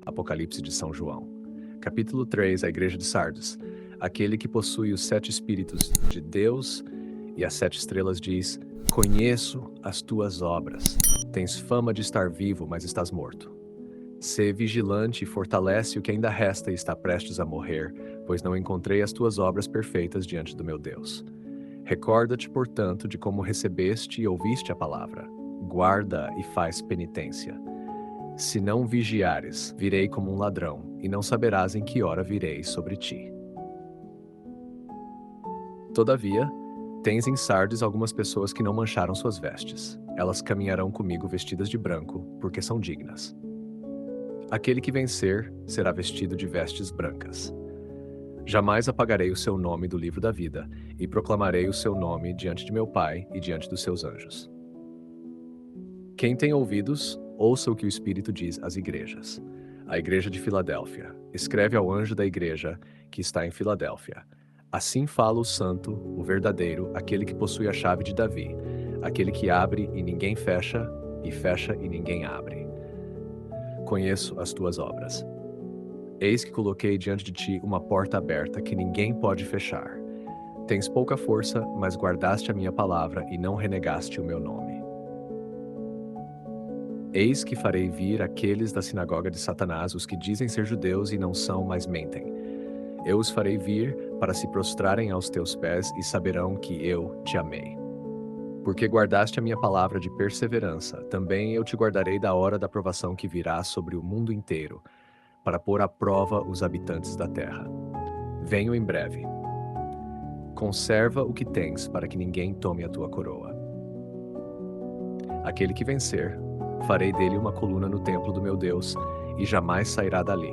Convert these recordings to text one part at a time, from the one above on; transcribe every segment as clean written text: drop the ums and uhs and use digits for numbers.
Apocalipse de São João. Capítulo 3, a Igreja de Sardes. Aquele que possui os 7 Espíritos de Deus e as 7 estrelas diz: Conheço as tuas obras. Tens fama de estar vivo, mas estás morto. Sê vigilante e fortalece o que ainda resta e está prestes a morrer, pois não encontrei as tuas obras perfeitas diante do meu Deus. Recorda-te, portanto, de como recebeste e ouviste a palavra. Guarda e faz penitência. Se não vigiares, virei como um ladrão, e não saberás em que hora virei sobre ti. Todavia, tens em Sardes algumas pessoas que não mancharam suas vestes. Elas caminharão comigo vestidas de branco, porque são dignas. Aquele que vencer será vestido de vestes brancas. Jamais apagarei o seu nome do livro da vida, e proclamarei o seu nome diante de meu Pai e diante dos seus anjos. Quem tem ouvidos, ouça o que o Espírito diz às igrejas. A igreja de Filadélfia. Escreve ao anjo da igreja que está em Filadélfia. Assim fala o santo, o verdadeiro, aquele que possui a chave de Davi, aquele que abre e ninguém fecha, e fecha e ninguém abre. Conheço as tuas obras. Eis que coloquei diante de ti uma porta aberta que ninguém pode fechar. Tens pouca força, mas guardaste a minha palavra e não renegaste o meu nome. Eis que farei vir aqueles da sinagoga de Satanás, os que dizem ser judeus e não são, mas mentem. Eu os farei vir para se prostrarem aos teus pés e saberão que eu te amei. Porque guardaste a minha palavra de perseverança, também eu te guardarei da hora da provação que virá sobre o mundo inteiro, para pôr à prova os habitantes da terra. Venho em breve. Conserva o que tens, para que ninguém tome a tua coroa. Aquele que vencer, farei dele uma coluna no templo do meu Deus, e jamais sairá dali.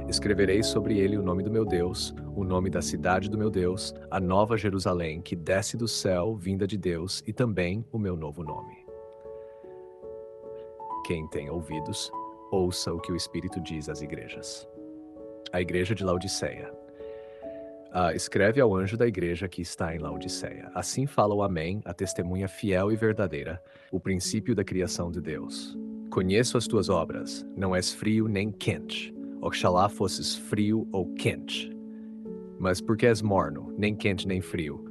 Escreverei sobre ele o nome do meu Deus, o nome da cidade do meu Deus, a nova Jerusalém, que desce do céu, vinda de Deus, e também o meu novo nome. Quem tem ouvidos, ouça o que o Espírito diz às igrejas. A igreja de Laodiceia. Escreve ao anjo da igreja que está em Laodiceia. Assim fala o Amém, a testemunha fiel e verdadeira, o princípio da criação de Deus. Conheço as tuas obras, não és frio nem quente. Oxalá fosses frio ou quente. Mas porque és morno, nem quente nem frio,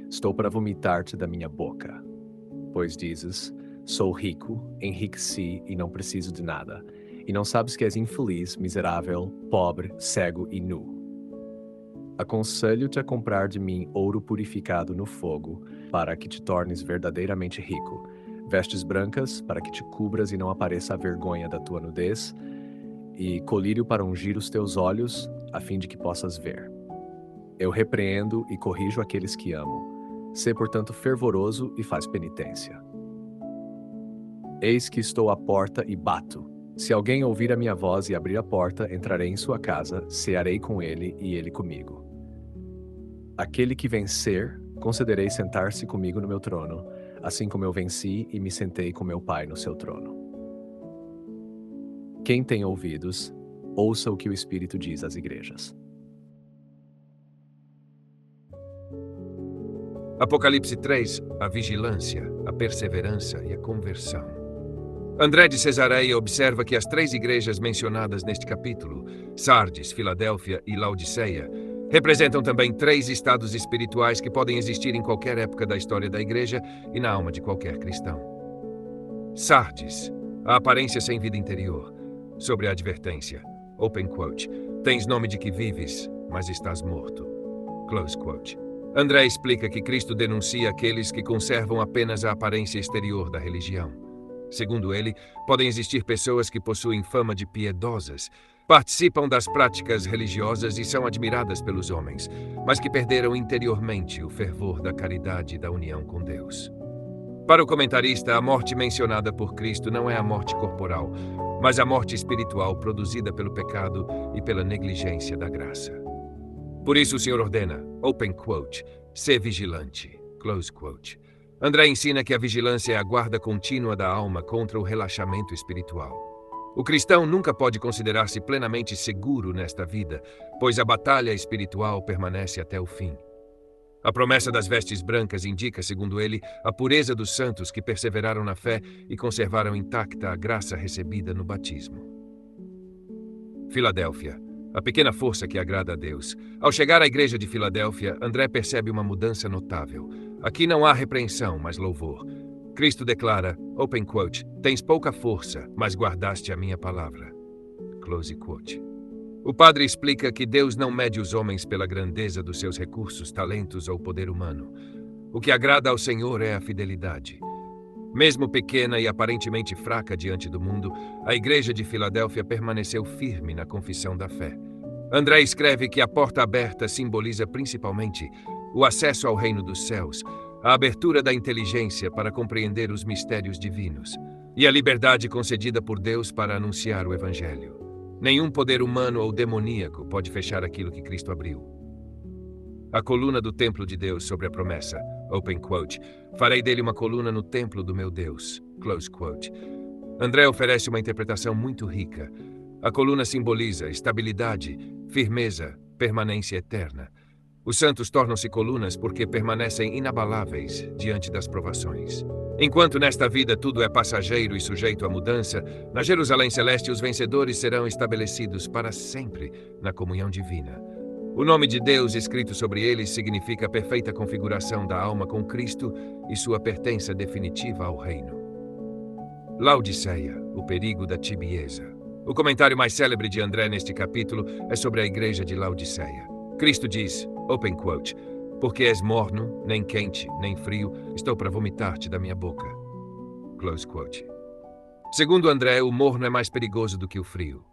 estou para vomitar-te da minha boca. Pois dizes, sou rico, enriqueci e não preciso de nada, e não sabes que és infeliz, miserável, pobre, cego e nu. Aconselho-te a comprar de mim ouro purificado no fogo, para que te tornes verdadeiramente rico, vestes brancas, para que te cubras e não apareça a vergonha da tua nudez, e colírio para ungir os teus olhos, a fim de que possas ver. Eu repreendo e corrijo aqueles que amo. Sê, portanto, fervoroso e faz penitência. Eis que estou à porta e bato. Se alguém ouvir a minha voz e abrir a porta, entrarei em sua casa, cearei com ele e ele comigo. Aquele que vencer, concederei sentar-se comigo no meu trono, assim como eu venci e me sentei com meu Pai no seu trono. Quem tem ouvidos, ouça o que o Espírito diz às igrejas. Apocalipse 3, a vigilância, a perseverança e a conversão. André de Cesareia observa que as 3 igrejas mencionadas neste capítulo, Sardes, Filadélfia e Laodiceia, representam também 3 estados espirituais que podem existir em qualquer época da história da igreja e na alma de qualquer cristão. Sardes, a aparência sem vida interior. Sobre a advertência, open quote, tens nome de que vives, mas estás morto. Close quote. André explica que Cristo denuncia aqueles que conservam apenas a aparência exterior da religião. Segundo ele, podem existir pessoas que possuem fama de piedosas, participam das práticas religiosas e são admiradas pelos homens, mas que perderam interiormente o fervor da caridade e da união com Deus. Para o comentarista, a morte mencionada por Cristo não é a morte corporal, mas a morte espiritual produzida pelo pecado e pela negligência da graça. Por isso o Senhor ordena, open quote, ser vigilante, close quote. André ensina que a vigilância é a guarda contínua da alma contra o relaxamento espiritual. O cristão nunca pode considerar-se plenamente seguro nesta vida, pois a batalha espiritual permanece até o fim. A promessa das vestes brancas indica, segundo ele, a pureza dos santos que perseveraram na fé e conservaram intacta a graça recebida no batismo. Filadélfia, a pequena força que agrada a Deus. Ao chegar à igreja de Filadélfia, André percebe uma mudança notável. Aqui não há repreensão, mas louvor. Cristo declara, open quote, tens pouca força, mas guardaste a minha palavra. Close quote. O padre explica que Deus não mede os homens pela grandeza dos seus recursos, talentos ou poder humano. O que agrada ao Senhor é a fidelidade. Mesmo pequena e aparentemente fraca diante do mundo, a igreja de Filadélfia permaneceu firme na confissão da fé. André escreve que a porta aberta simboliza principalmente o acesso ao reino dos céus, a abertura da inteligência para compreender os mistérios divinos e a liberdade concedida por Deus para anunciar o Evangelho. Nenhum poder humano ou demoníaco pode fechar aquilo que Cristo abriu. A coluna do templo de Deus sobre a promessa, open quote, farei dele uma coluna no templo do meu Deus, close quote. André oferece uma interpretação muito rica. A coluna simboliza estabilidade, firmeza, permanência eterna. Os santos tornam-se colunas porque permanecem inabaláveis diante das provações. Enquanto nesta vida tudo é passageiro e sujeito à mudança, na Jerusalém Celeste os vencedores serão estabelecidos para sempre na comunhão divina. O nome de Deus escrito sobre eles significa a perfeita configuração da alma com Cristo e sua pertença definitiva ao reino. Laodiceia, o perigo da tibieza. O comentário mais célebre de André neste capítulo é sobre a igreja de Laodiceia. Cristo diz, open quote, porque és morno, nem quente, nem frio, estou para vomitar-te da minha boca. Close quote. Segundo André, o morno é mais perigoso do que o frio.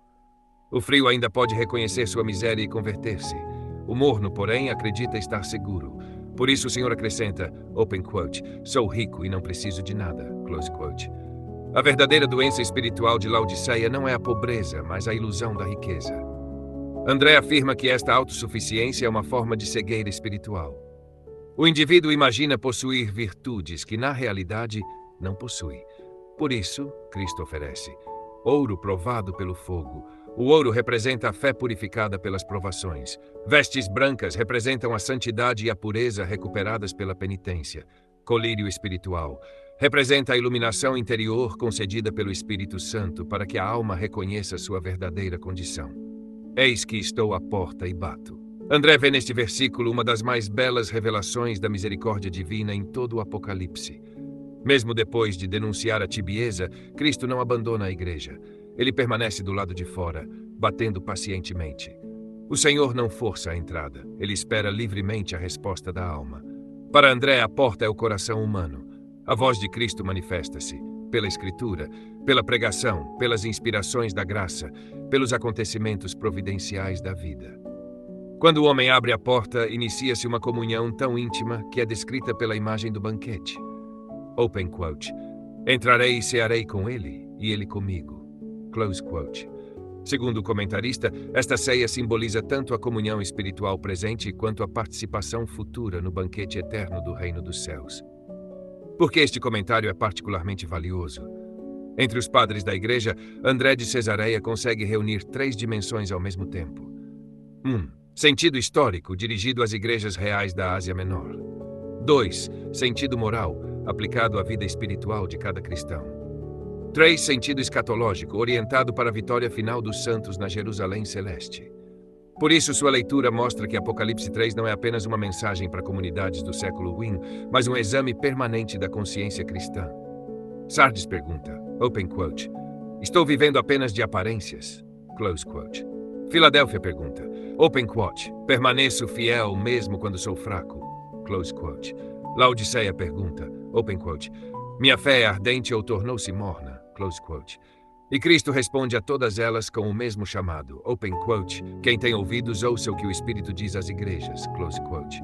O frio ainda pode reconhecer sua miséria e converter-se. O morno, porém, acredita estar seguro. Por isso o Senhor acrescenta, open quote, sou rico e não preciso de nada, close quote. A verdadeira doença espiritual de Laodiceia não é a pobreza, mas a ilusão da riqueza. André afirma que esta autossuficiência é uma forma de cegueira espiritual. O indivíduo imagina possuir virtudes que, na realidade, não possui. Por isso, Cristo oferece ouro provado pelo fogo. O ouro representa a fé purificada pelas provações. Vestes brancas representam a santidade e a pureza recuperadas pela penitência. Colírio espiritual representa a iluminação interior concedida pelo Espírito Santo para que a alma reconheça sua verdadeira condição. Eis que estou à porta e bato. André vê neste versículo uma das mais belas revelações da misericórdia divina em todo o Apocalipse. Mesmo depois de denunciar a tibieza, Cristo não abandona a igreja. Ele permanece do lado de fora, batendo pacientemente. O Senhor não força a entrada, ele espera livremente a resposta da alma. Para André, a porta é o coração humano. A voz de Cristo manifesta-se pela Escritura, pela pregação, pelas inspirações da graça, pelos acontecimentos providenciais da vida. Quando o homem abre a porta, inicia-se uma comunhão tão íntima que é descrita pela imagem do banquete. Open quote. Entrarei e cearei com ele, e ele comigo. Close quote. Segundo o comentarista, esta ceia simboliza tanto a comunhão espiritual presente quanto a participação futura no banquete eterno do reino dos céus. Por que este comentário é particularmente valioso? Entre os padres da igreja, André de Cesareia consegue reunir 3 dimensões ao mesmo tempo. 1. Sentido histórico, dirigido às igrejas reais da Ásia Menor. 2. Sentido moral, aplicado à vida espiritual de cada cristão. 3. Sentido escatológico, orientado para a vitória final dos santos na Jerusalém Celeste. Por isso, sua leitura mostra que Apocalipse 3 não é apenas uma mensagem para comunidades do século I, mas um exame permanente da consciência cristã. Sardes pergunta, open quote, estou vivendo apenas de aparências? Close quote. Filadélfia pergunta, open quote, permaneço fiel mesmo quando sou fraco? Close quote. Laodiceia pergunta, open quote, minha fé é ardente ou tornou-se morna? Close quote. E Cristo responde a todas elas com o mesmo chamado, open quote, quem tem ouvidos ouça o que o Espírito diz às igrejas, close quote.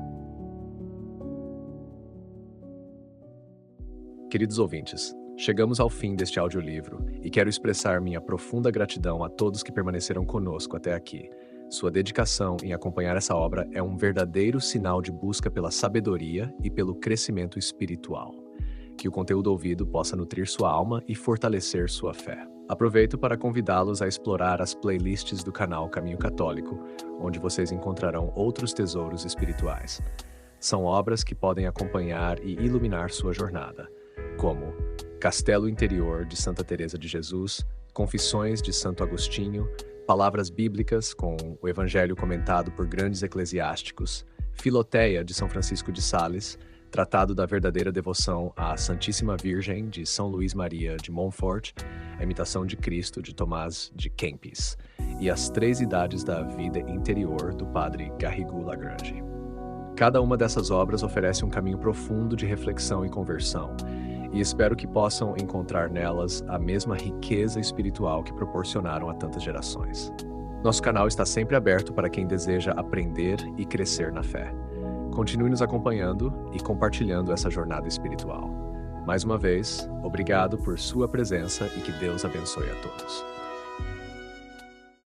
Queridos ouvintes, chegamos ao fim deste audiolivro e quero expressar minha profunda gratidão a todos que permaneceram conosco até aqui. Sua dedicação em acompanhar essa obra é um verdadeiro sinal de busca pela sabedoria e pelo crescimento espiritual. Que o conteúdo ouvido possa nutrir sua alma e fortalecer sua fé. Aproveito para convidá-los a explorar as playlists do canal Caminho Católico, onde vocês encontrarão outros tesouros espirituais. São obras que podem acompanhar e iluminar sua jornada, como Castelo Interior, de Santa Teresa de Jesus, Confissões de Santo Agostinho, Palavras Bíblicas, com o Evangelho comentado por grandes eclesiásticos, Filoteia, de São Francisco de Sales, Tratado da Verdadeira Devoção à Santíssima Virgem, de São Luís Maria de Montfort, A Imitação de Cristo, de Tomás de Kempis, e As Três Idades da Vida Interior, do padre Garrigou Lagrange. Cada uma dessas obras oferece um caminho profundo de reflexão e conversão, e espero que possam encontrar nelas a mesma riqueza espiritual que proporcionaram a tantas gerações. Nosso canal está sempre aberto para quem deseja aprender e crescer na fé. Continue nos acompanhando e compartilhando essa jornada espiritual. Mais uma vez, obrigado por sua presença e que Deus abençoe a todos.